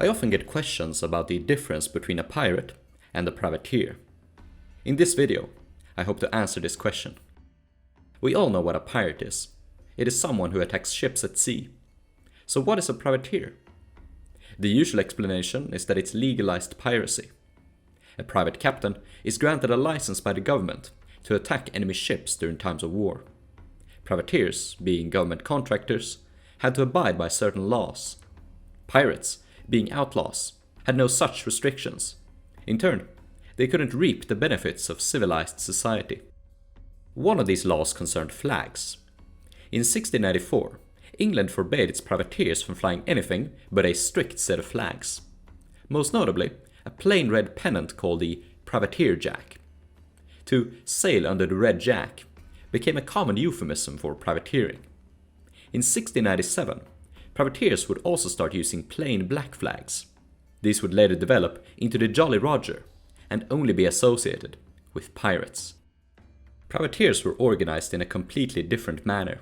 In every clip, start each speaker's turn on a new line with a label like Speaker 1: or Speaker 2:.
Speaker 1: I often get questions about the difference between a pirate and a privateer. In this video, I hope to answer this question. We all know what a pirate is. It is someone who attacks ships at sea. So what is a privateer? The usual explanation is that it's legalized piracy. A private captain is granted a license by the government to attack enemy ships during times of war. Privateers, being government contractors, had to abide by certain laws. Pirates, being outlaws, had no such restrictions. In turn, they couldn't reap the benefits of civilized society. One of these laws concerned flags. In 1694, England forbade its privateers from flying anything but a strict set of flags. Most notably, a plain red pennant called the privateer jack. To sail under the red jack became a common euphemism for privateering. In 1697, privateers would also start using plain black flags. These would later develop into the Jolly Roger and only be associated with pirates. Privateers were organized in a completely different manner.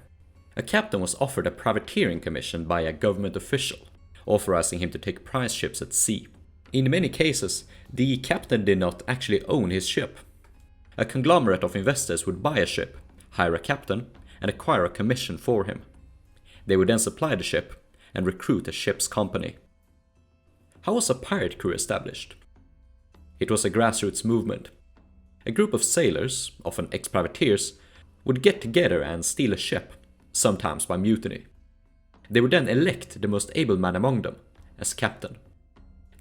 Speaker 1: A captain was offered a privateering commission by a government official, authorizing him to take prize ships at sea. In many cases, the captain did not actually own his ship. A conglomerate of investors would buy a ship, hire a captain, and acquire a commission for him. They would then supply the ship and recruit a ship's company. How was a pirate crew established? It was a grassroots movement. A group of sailors, often ex-privateers, would get together and steal a ship, sometimes by mutiny. They would then elect the most able man among them as captain.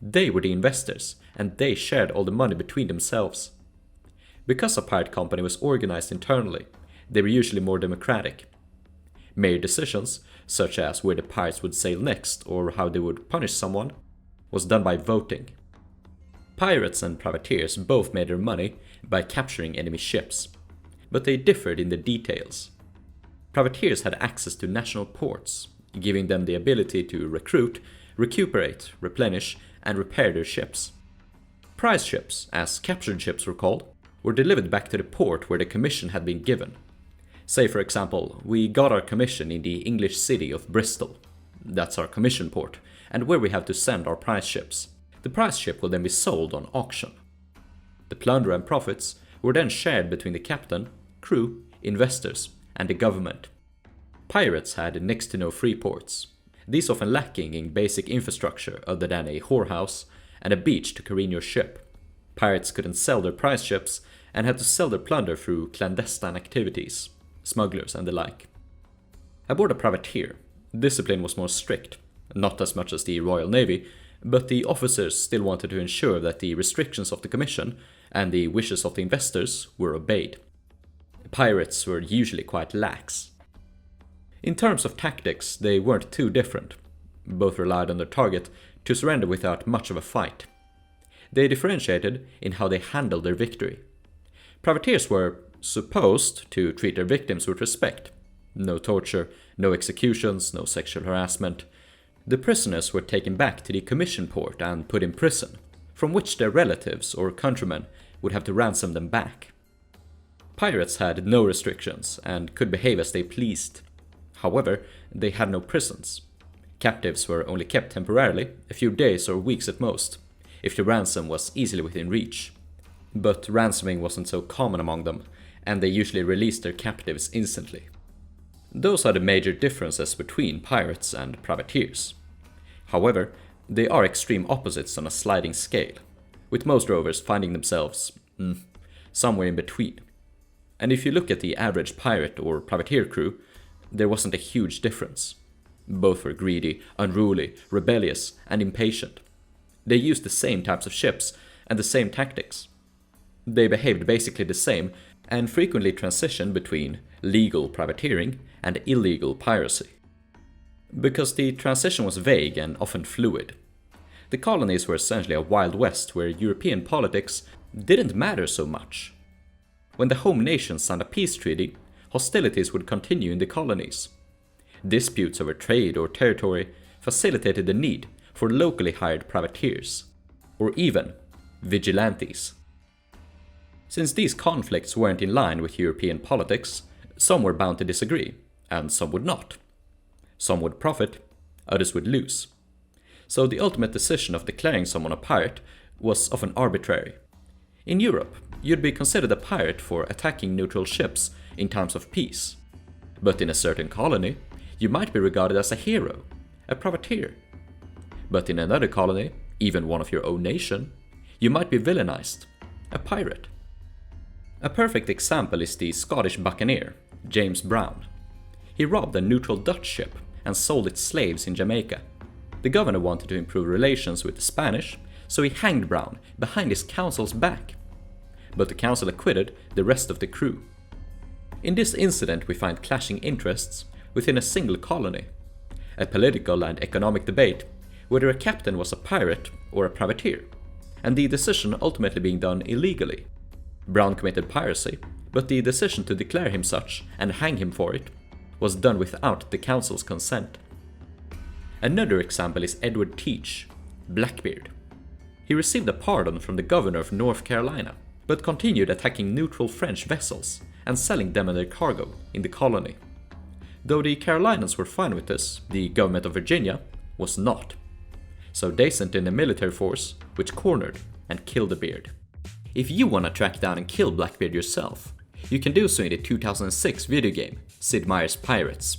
Speaker 1: They were the investors, and they shared all the money between themselves. Because a pirate company was organized internally, they were usually more democratic. Major decisions, such as where the pirates would sail next or how they would punish someone, was done by voting. Pirates and privateers both made their money by capturing enemy ships, but they differed in the details. Privateers had access to national ports, giving them the ability to recruit, recuperate, replenish, and repair their ships. Prize ships, as captured ships were called, were delivered back to the port where the commission had been given. Say, for example, we got our commission in the English city of Bristol. That's our commission port, and where we have to send our prize ships. The prize ship will then be sold on auction. The plunder and profits were then shared between the captain, crew, investors, and the government. Pirates had next to no free ports, these often lacking in basic infrastructure other than a whorehouse and a beach to careen your ship. Pirates couldn't sell their prize ships and had to sell their plunder through clandestine activities, smugglers and the like. Aboard a privateer, discipline was more strict, not as much as the Royal Navy, but the officers still wanted to ensure that the restrictions of the commission and the wishes of the investors were obeyed. Pirates were usually quite lax. In terms of tactics, they weren't too different. Both relied on their target to surrender without much of a fight. They differentiated in how they handled their victory. Privateers were supposed to treat their victims with respect. No torture, no executions, no sexual harassment. The prisoners were taken back to the commission port and put in prison, from which their relatives or countrymen would have to ransom them back. Pirates had no restrictions and could behave as they pleased. However, they had no prisons. Captives were only kept temporarily, a few days or weeks at most, if the ransom was easily within reach. But ransoming wasn't so common among them, and they usually released their captives instantly. Those are the major differences between pirates and privateers. However, they are extreme opposites on a sliding scale, with most rovers finding themselves somewhere in between. And if you look at the average pirate or privateer crew, there wasn't a huge difference. Both were greedy, unruly, rebellious, and impatient. They used the same types of ships and the same tactics. They behaved basically the same and frequently transitioned between legal privateering and illegal piracy. Because the transition was vague and often fluid. The colonies were essentially a Wild West where European politics didn't matter so much. When the home nation signed a peace treaty, hostilities would continue in the colonies. Disputes over trade or territory facilitated the need for locally hired privateers, or even vigilantes. Since these conflicts weren't in line with European politics, some were bound to disagree, and some would not. Some would profit, others would lose. so the ultimate decision of declaring someone a pirate was often arbitrary. In Europe, you'd be considered a pirate for attacking neutral ships in times of peace. But in a certain colony, you might be regarded as a hero, a privateer. But in another colony, even one of your own nation, you might be villainized, a pirate. A perfect example is the Scottish buccaneer, James Brown. He robbed a neutral Dutch ship and sold its slaves in Jamaica. The governor wanted to improve relations with the Spanish, so he hanged Brown behind his council's back. But the council acquitted the rest of the crew. In this incident, we find clashing interests within a single colony, a political and economic debate whether a captain was a pirate or a privateer, and the decision ultimately being done illegally. Brown committed piracy, but the decision to declare him such and hang him for it was done without the council's consent. Another example is Edward Teach, Blackbeard. He received a pardon from the governor of North Carolina, but continued attacking neutral French vessels and selling them and their cargo in the colony. Though the Carolinians were fine with this, the government of Virginia was not. So they sent in a military force which cornered and killed the Beard. If you want to track down and kill Blackbeard yourself, you can do so in the 2006 video game Sid Meier's Pirates.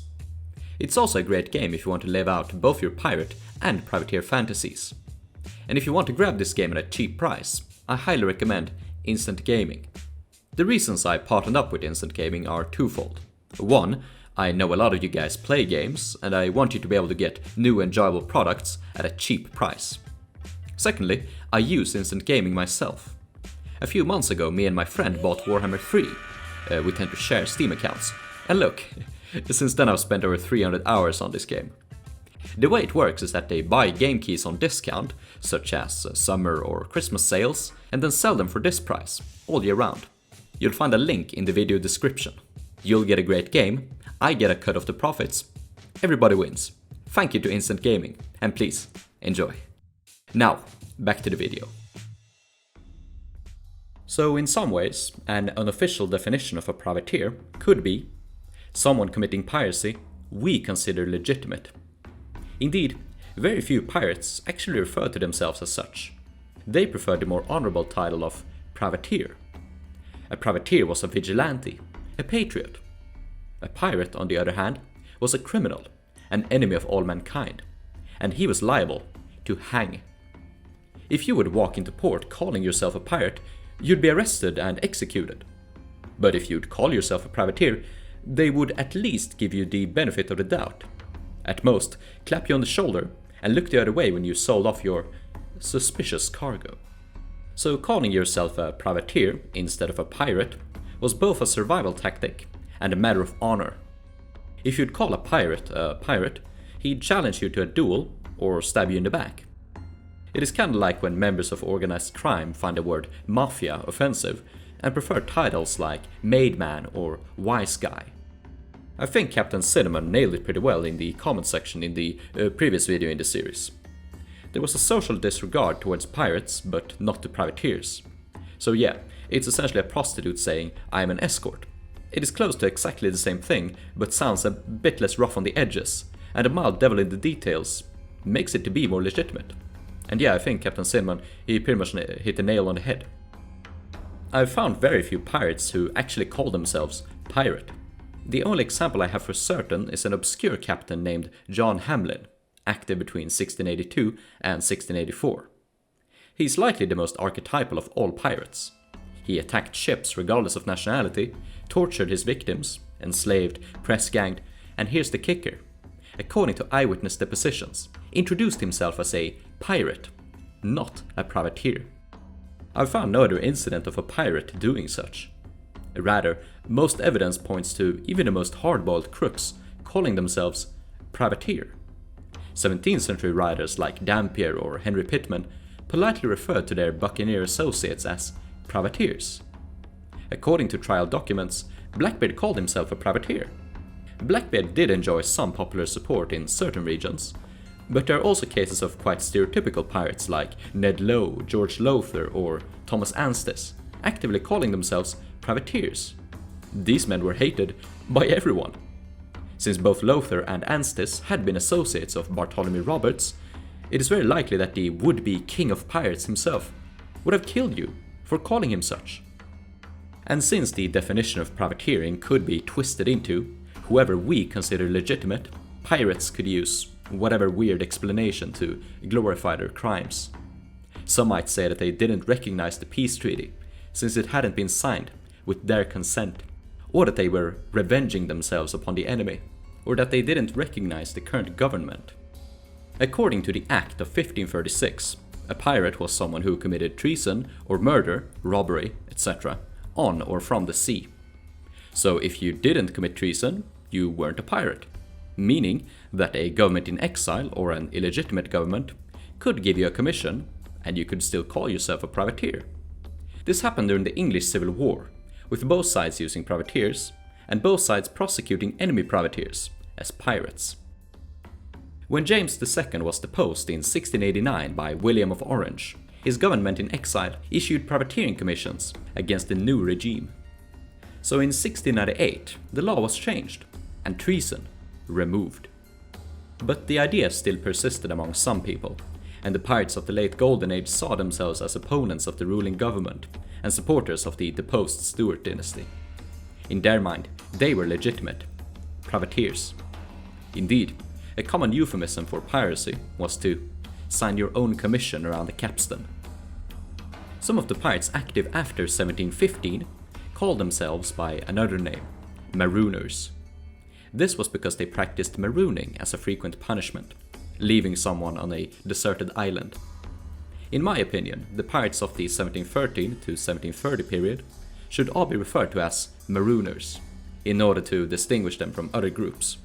Speaker 1: It's also a great game if you want to live out both your pirate and privateer fantasies. And if you want to grab this game at a cheap price, I highly recommend Instant Gaming. The reasons I partnered up with Instant Gaming are twofold. One, I know a lot of you guys play games, and I want you to be able to get new enjoyable products at a cheap price. Secondly, I use Instant Gaming myself. A few months ago, me and my friend bought Warhammer 3. We tend to share Steam accounts. And look, since then I've spent over 300 hours on this game. The way it works is that they buy game keys on discount, such as summer or Christmas sales, and then sell them for this price, all year round. You'll find a link in the video description. You'll get a great game, I get a cut of the profits. Everybody wins. Thank you to Instant Gaming, and please, enjoy. Now, back to the video. So in some ways, an unofficial definition of a privateer could be someone committing piracy we consider legitimate. Indeed, very few pirates actually refer to themselves as such. They prefer the more honorable title of privateer. A privateer was a vigilante, a patriot. A pirate, on the other hand, was a criminal, an enemy of all mankind, and he was liable to hang. If you would walk into port calling yourself a pirate, you'd be arrested and executed. But if you'd call yourself a privateer, they would at least give you the benefit of the doubt. At most, clap you on the shoulder and look the other way when you sold off your suspicious cargo. So calling yourself a privateer instead of a pirate was both a survival tactic and a matter of honor. If you'd call a pirate, he'd challenge you to a duel or stab you in the back. It is kinda like when members of organized crime find the word mafia offensive and prefer titles like Made Man or Wise Guy. I think Captain Cinnamon nailed it pretty well in the comment section in the previous video in the series. There was a social disregard towards pirates, but not to privateers. So yeah, it's essentially a prostitute saying, I am an escort. It is close to exactly the same thing, but sounds a bit less rough on the edges, and a mild devil in the details makes it to be more legitimate. And yeah, I think Captain Cinnamon, he pretty much hit the nail on the head. I've found very few pirates who actually call themselves pirate. The only example I have for certain is an obscure captain named John Hamlin, active between 1682 and 1684. He's likely the most archetypal of all pirates. He attacked ships regardless of nationality, tortured his victims, enslaved, press-ganged, and here's the kicker. According to eyewitness depositions, introduced himself as a pirate, not a privateer. I've found no other incident of a pirate doing such. Rather, most evidence points to even the most hard-boiled crooks calling themselves privateer. 17th century writers like Dampier or Henry Pittman politely referred to their buccaneer associates as privateers. According to trial documents, Blackbeard called himself a privateer. Blackbeard did enjoy some popular support in certain regions, but there are also cases of quite stereotypical pirates like Ned Lowe, George Lowther, or Thomas Anstis, actively calling themselves privateers. These men were hated by everyone. Since both Lowther and Anstis had been associates of Bartholomew Roberts, it is very likely that the would-be king of pirates himself would have killed you for calling him such. And since the definition of privateering could be twisted into whoever we consider legitimate, pirates could use whatever weird explanation to glorify their crimes. Some might say that they didn't recognize the peace treaty since it hadn't been signed with their consent, or that they were revenging themselves upon the enemy, or that they didn't recognize the current government. According to the Act of 1536, a pirate was someone who committed treason or murder, robbery, etc. on or from the sea. So if you didn't commit treason, you weren't a pirate, meaning that a government in exile or an illegitimate government could give you a commission and you could still call yourself a privateer. This happened during the English Civil War, with both sides using privateers and both sides prosecuting enemy privateers as pirates. When James II was deposed in 1689 by William of Orange, his government in exile issued privateering commissions against the new regime. So in 1698, the law was changed and treason removed. But the idea still persisted among some people, and the pirates of the late Golden Age saw themselves as opponents of the ruling government and supporters of the deposed Stuart dynasty. In their mind, they were legitimate privateers. Indeed, a common euphemism for piracy was to sign your own commission around the capstan. Some of the pirates active after 1715 called themselves by another name, marooners. This was because they practiced marooning as a frequent punishment, leaving someone on a deserted island. In my opinion, the pirates of the 1713 to 1730 period should all be referred to as marooners, in order to distinguish them from other groups.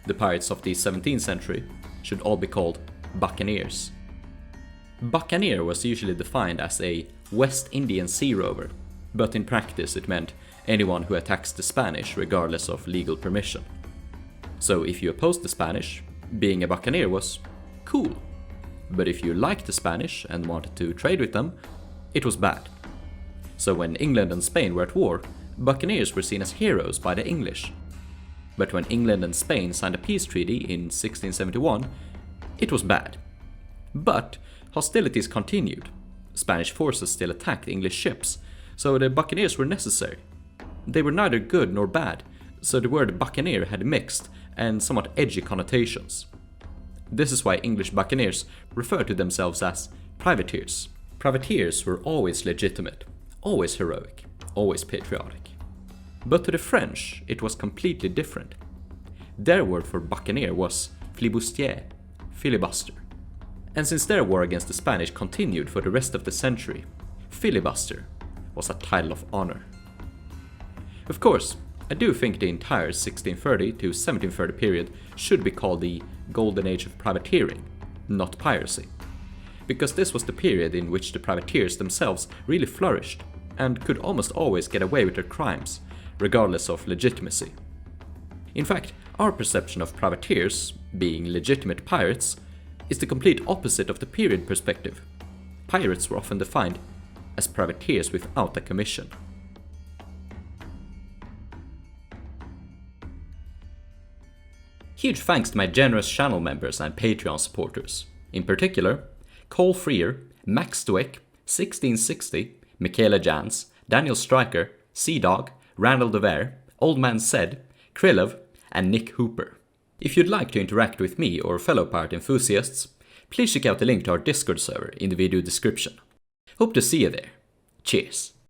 Speaker 1: The pirates of the 17th century should all be called buccaneers. Buccaneer was usually defined as a West Indian sea rover, but in practice it meant anyone who attacks the Spanish regardless of legal permission. So if you opposed the Spanish, being a buccaneer was cool. But if you liked the Spanish and wanted to trade with them, it was bad. So when England and Spain were at war, buccaneers were seen as heroes by the English. But when England and Spain signed a peace treaty in 1671, it was bad. But hostilities continued. Spanish forces still attacked English ships, so the buccaneers were necessary. They were neither good nor bad, so the word buccaneer had mixed and somewhat edgy connotations. This is why English buccaneers refer to themselves as privateers. Privateers were always legitimate, always heroic, always patriotic. But to the French, it was completely different. Their word for buccaneer was flibustier, filibuster. And since their war against the Spanish continued for the rest of the century, filibuster was a title of honor. Of course, I do think the entire 1630 to 1730 period should be called the Golden Age of privateering, not piracy, because this was the period in which the privateers themselves really flourished and could almost always get away with their crimes, regardless of legitimacy. In fact, our perception of privateers, being legitimate pirates, is the complete opposite of the period perspective. Pirates were often defined as privateers without a commission. Huge thanks to my generous channel members and Patreon supporters. In particular, Cole Freer, Max Dweck, 1660, Michaela Jans, Daniel Stryker, Sea-Dog, Randall DeVere, Old Man Said, Krillov, and Nick Hooper. If you'd like to interact with me or fellow pirate enthusiasts, please check out the link to our Discord server in the video description. Hope to see you there. Cheers!